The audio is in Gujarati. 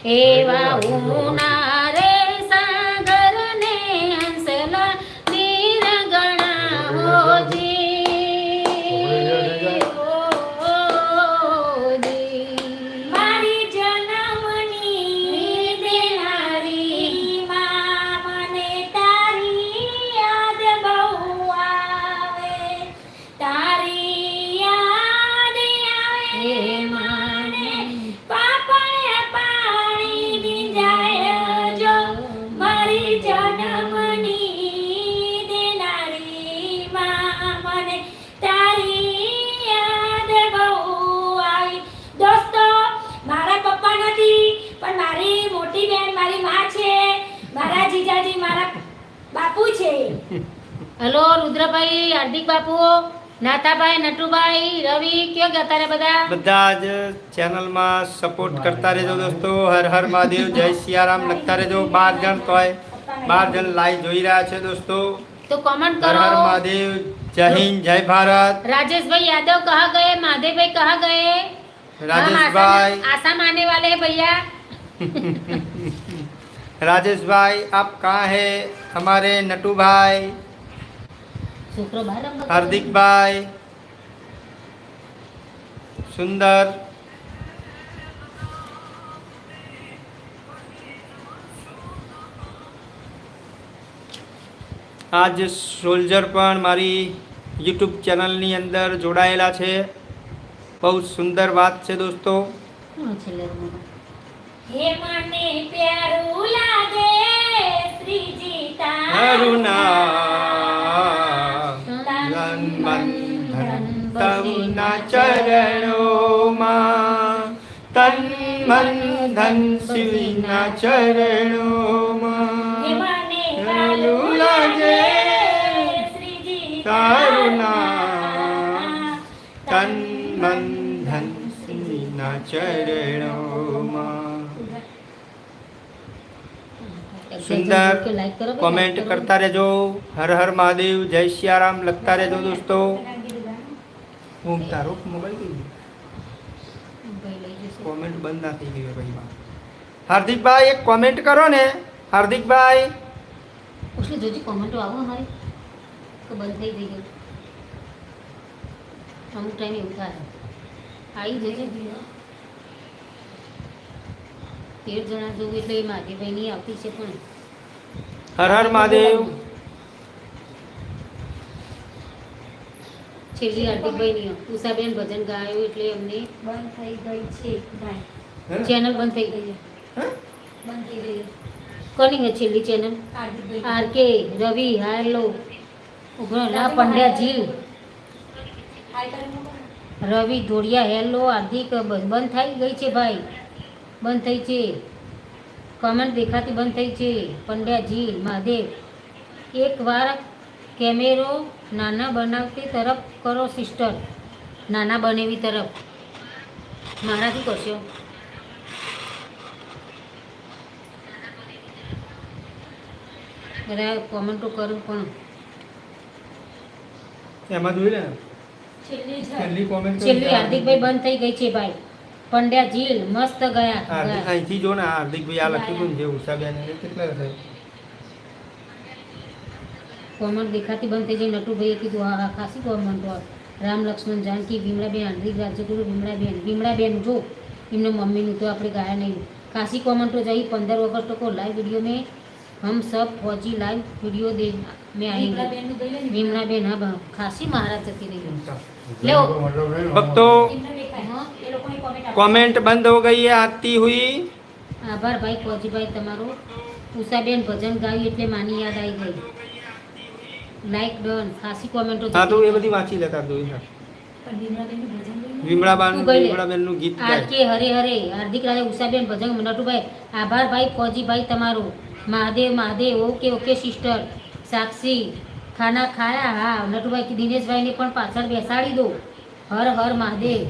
એવા ઉના રે સાગર ને હંસલા નીર ગણાવોજી મારી જન્મની દેનારી માં મને તારી યાદ બહુ આવે તારી યાદ આવે મને પાપણ પાણી દીજાય જો મારી જન્મની દેનારી માં મને તારી યાદ બહુ આવી દોસ્તો મારા પપ્પા નથી પણ મારી મોટી બેન મારી માં છે મારા જીજાજી મારા બાપુ છે હેલો રુદ્રભાઈ હાર્દિક બાપુ નાતાભાઈ નટુભાઈ રવિ ક્યાં ગયા તારે બધા જ ચેનલમાં સપોર્ટ કરતા રહેજો દોસ્તો. હર હર મહાદેવ, જય સિયારામ લખતા રહેજો. 12 જણ તોય 12 જણ લાઈવ જોઈ રહ્યા છે દોસ્તો. તો કમેન્ટ હર કરો. હર મહાદેવ, જય હિન્દ, જય ભારત. राजेश भाई यादव कहाँ गए महादेव भाई कहाँ गए राजेश हम भाई आसाम आने वाले हैं भैया राजेश भाई आप कहाँ है? हमारे नटू भाई, शुक्रवार हार्दिक भाई, सुंदर, આજ સોલ્જર પણ મારી યુટ્યુબ ચેનલની અંદર જોડાયેલા છે. બહુ સુંદર વાત છે દોસ્તો. હે મને પ્યારું લાગે શ્રીજી તારું તારું નામ બંધન તવના ચરણોમાં, તન મન ધન શિવના હે ચરણોમાં. મને પ્યારું લાગે શ્રીજી તારું નામ, તન મન ધન શિવના ચરણોમાં. સુંદર કોમેન્ટ કરતા રહેજો. હર હર મહાદેવ, જય સિયારામ લખતા રહેજો દોસ્તો. હું તારો મોબાઈલ કોમેન્ટ બંધ ના થઈ ગઈ ભાઈ. હાર્દિકભાઈ એક કોમેન્ટ કરો ને. હાર્દિકભાઈ उसने जो जी कमेंटो आवो हमारी तो बंद થઈ ગઈ અમુક ટાઈમ એવું થાય આવી જજે 13 જણા જોવું એટલે એ માધેભાઈ ની આવતી છે પણ હર હર મહાદેવ. છેલ્લી હાર્દિકભાઈ ની ઉષાબેન ભજન ગાયું એટલે એમને બંધ થઈ ગઈ છે ચેનલ બંધ થઈ ગઈ છે બંધ થઈ ગઈ કોની है છેલ્લી ચેનલ આર કે રવિ હેલો ઉઘરા પંડ્યા જીલ રવિ ધોડિયા હેલો હાર્દિક બંધ થઈ ગઈ છે ભાઈ બંધ થઈ છે કમેન્ટ દેખાતી બંધ થઈ છે પંડ્યા જીલ મહાદેવ એકવાર કેમેરો નાના બનાવતી તરફ કરો સિસ્ટર નાના બનેવી તરફ મારાથી કરશો બધા કોમેન્ટો કરું પણ એમાં જોઈ લે છેલ્લી કોમેન્ટ છેલ્લી હાર્દિકભાઈ બંધ થઈ ગઈ છે ભાઈ પંડ્યા જીલ મસ્ત ગયા અહીંથી જો ને હાર્દિકભાઈ આ લખ્યું છે ઉષાબેન કેટલા થાય કોમેન્ટ દેખાતી બંધ થઈ ગઈ નટુભાઈએ કીધું હા હા ખાસી કોમેન્ટો રામ લક્ષ્મણ જાનકી ભીમડાબેન હાર્દિક રાજ્યગુરુ ભીમડાબેન જો એમના મમ્મીનું તો આપણે ગાયા નહીં ખાસી કોમેન્ટો જઈ 15 अगस्त को लाइव वीडियो में हम सब फौजी लाइव वीडियो दे में आएंगे भीमडाबेन हाँ खासी महाराज जती रही ले भक्तों कमेंट बंद हो गई है आती हुई. आभार भाई फौजी भाई તમારો ઉષાબેન ભજન ગાયું એટલે માની યાદ આવી ગઈ લાઈક ડન ખાસી કોમેન્ટો હા તો એ બધી વાંચી લેતા દો વિમળાબેન નું ગીત આર કે હરે હરે હાર્દિક રાજા ઉષાબેન ભજન નટુભાઈ આભાર ભાઈ ફૌજી ભાઈ તમારો Mahadev Mahadev okay okay sister Sakshi खाना खाया हाँ नटुभाई की दिनेश भाई ने पण पाछळ बेसाड़ी दो हर हर महादेव.